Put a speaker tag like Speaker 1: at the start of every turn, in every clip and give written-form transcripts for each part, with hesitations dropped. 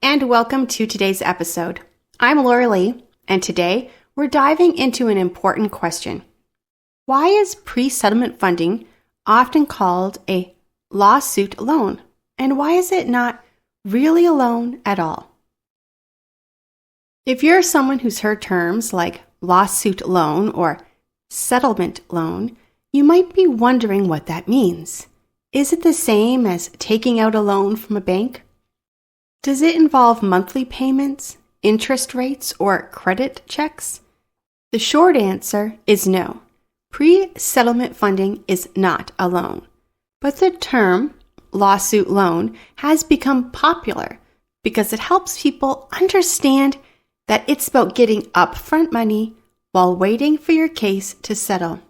Speaker 1: and welcome to today's episode. I'm Laura Lee, and today we're diving into an important question. Why is pre-settlement funding often called a lawsuit loan, and why is it not really a loan at all? If you're someone who's heard terms like lawsuit loan or settlement loan, you might be wondering what that means. Is it the same as taking out a loan from a bank? Does it involve monthly payments, interest rates, or credit checks? The short answer is no. Pre-settlement funding is not a loan. But the term lawsuit loan has become popular because it helps people understand that it's about getting upfront money while waiting for your case to settle.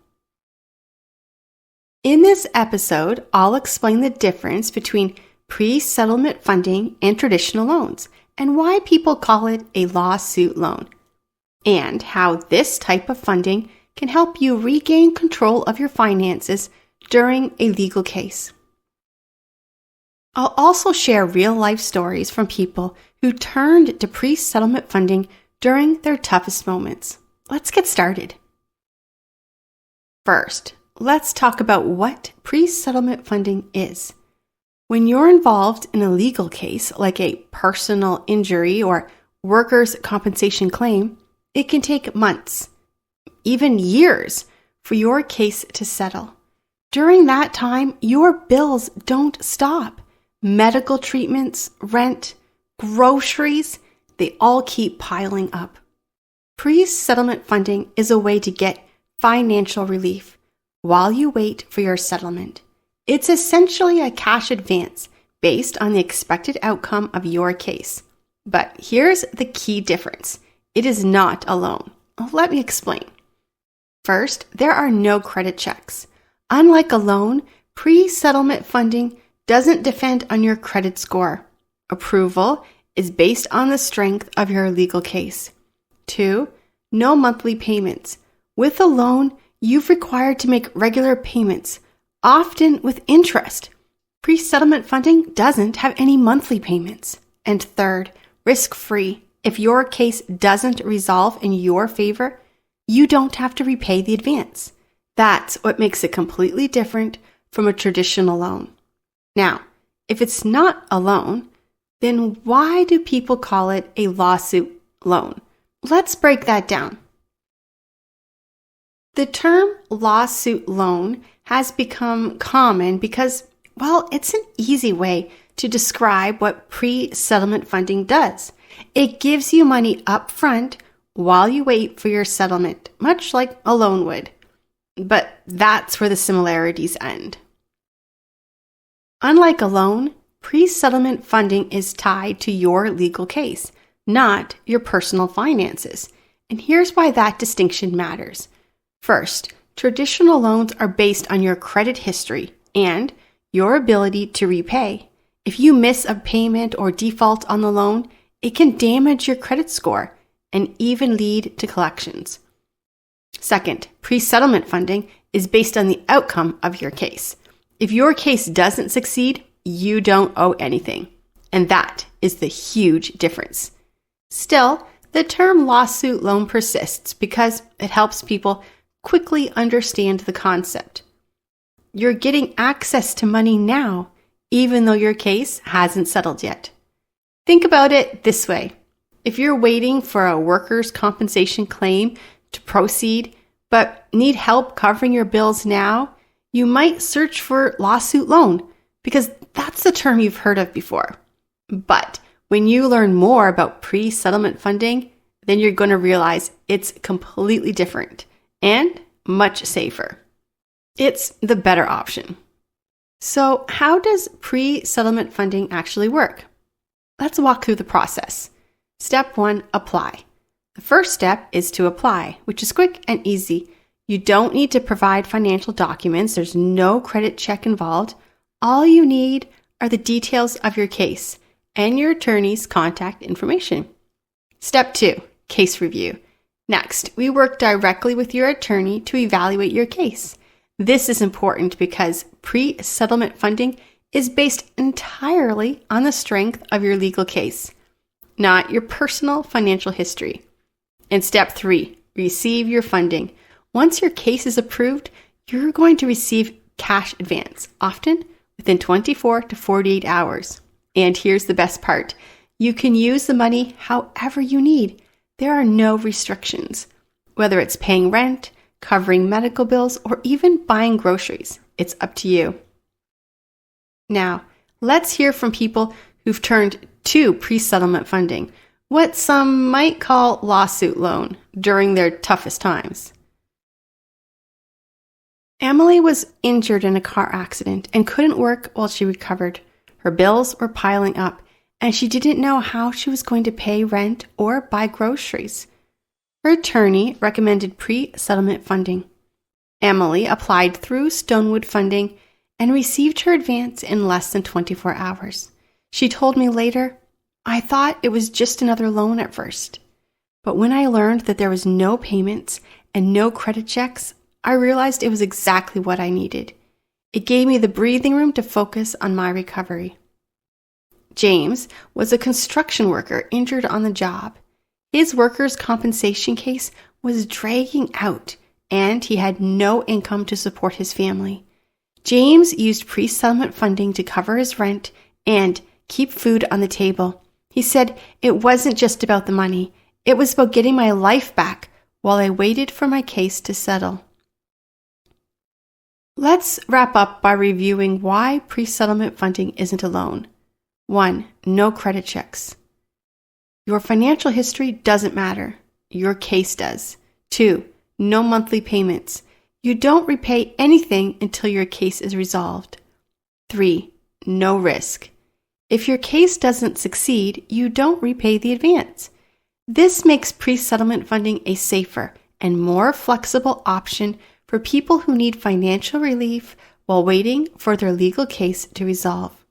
Speaker 1: In this episode, I'll explain the difference between pre-settlement funding and traditional loans and why people call it a lawsuit loan, and how this type of funding can help you regain control of your finances during a legal case. I'll also share real-life stories from people who turned to pre-settlement funding during their toughest moments. Let's get started. First, let's talk about what pre-settlement funding is. When you're involved in a legal case like a personal injury or workers' compensation claim, it can take months, even years, for your case to settle. During that time, your bills don't stop. Medical treatments, rent, groceries, they all keep piling up. Pre-settlement funding is a way to get financial relief while you wait for your settlement. It's essentially a cash advance based on the expected outcome of your case. But here's the key difference. It is not a loan. Let me explain. First, there are no credit checks. Unlike a loan, pre-settlement funding doesn't depend on your credit score. Approval is based on the strength of your legal case. 2, no monthly payments. With a loan, you're required to make regular payments, often with interest. Pre-settlement funding doesn't have any monthly payments. And third, risk-free. If your case doesn't resolve in your favor, you don't have to repay the advance. That's what makes it completely different from a traditional loan. Now, if it's not a loan, then why do people call it a lawsuit loan? Let's break that down. The term lawsuit loan has become common because, well, it's an easy way to describe what pre-settlement funding does. It gives you money up front while you wait for your settlement, much like a loan would. But that's where the similarities end. Unlike a loan, pre-settlement funding is tied to your legal case, not your personal finances. And here's why that distinction matters. First, traditional loans are based on your credit history and your ability to repay. If you miss a payment or default on the loan, it can damage your credit score and even lead to collections. Second, pre-settlement funding is based on the outcome of your case. If your case doesn't succeed, you don't owe anything. And that is the huge difference. Still, the term lawsuit loan persists because it helps people quickly understand the concept. You're getting access to money now, even though your case hasn't settled yet. Think about it this way. If you're waiting for a workers' compensation claim to proceed, but need help covering your bills now, you might search for lawsuit loan because that's the term you've heard of before. But when you learn more about pre-settlement funding, then you're going to realize it's completely different and much safer. It's the better option. So how does pre-settlement funding actually work? Let's walk through the process. Step 1, apply. The first step is to apply, which is quick and easy. You don't need to provide financial documents. There's no credit check involved. All you need are the details of your case and your attorney's contact information. Step 2, case review. Next, we work directly with your attorney to evaluate your case. This is important because pre-settlement funding is based entirely on the strength of your legal case. not your personal financial history. And step 3, receive your funding. Once your case is approved, you're going to receive cash advance, often within 24 to 48 hours. And here's the best part. You can use the money however you need. There are no restrictions. Whether it's paying rent, covering medical bills, or even buying groceries, it's up to you. Now, let's hear from people who've turned to pre-settlement funding, what some might call lawsuit loan, during their toughest times. Emily was injured in a car accident and couldn't work while she recovered. Her bills were piling up, and she didn't know how she was going to pay rent or buy groceries. Her attorney recommended pre-settlement funding. Emily applied through Stonewood Funding and received her advance in less than 24 hours. She told me later, "I thought it was just another loan at first. But when I learned that there was no payments and no credit checks, I realized it was exactly what I needed. It gave me the breathing room to focus on my recovery." James was a construction worker injured on the job. His workers' compensation case was dragging out, and he had no income to support his family. James used pre-settlement funding to cover his rent and keep food on the table. He said it wasn't just about the money. It was about getting my life back while I waited for my case to settle. Let's wrap up by reviewing why pre-settlement funding isn't a loan. 1. No credit checks. Your financial history doesn't matter. Your case does. 2. No monthly payments. You don't repay anything until your case is resolved. 3. No risk. If your case doesn't succeed, you don't repay the advance. This makes pre-settlement funding a safer and more flexible option for people who need financial relief while waiting for their legal case to resolve.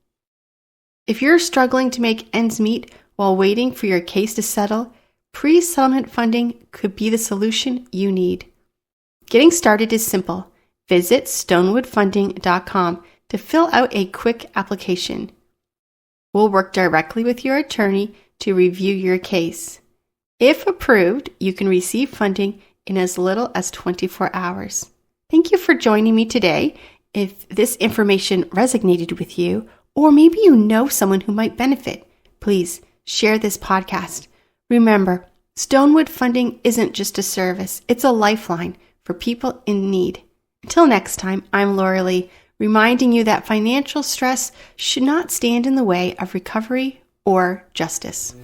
Speaker 1: If you're struggling to make ends meet while waiting for your case to settle, pre-settlement funding could be the solution you need. Getting started is simple. Visit stonewoodfunding.com to fill out a quick application. We'll work directly with your attorney to review your case. If approved, you can receive funding in as little as 24 hours. Thank you for joining me today. If this information resonated with you, or maybe you know someone who might benefit, please share this podcast. Remember, Stonewood Funding isn't just a service, it's a lifeline for people in need. Until next time, I'm Laura Lee, reminding you that financial stress should not stand in the way of recovery or justice.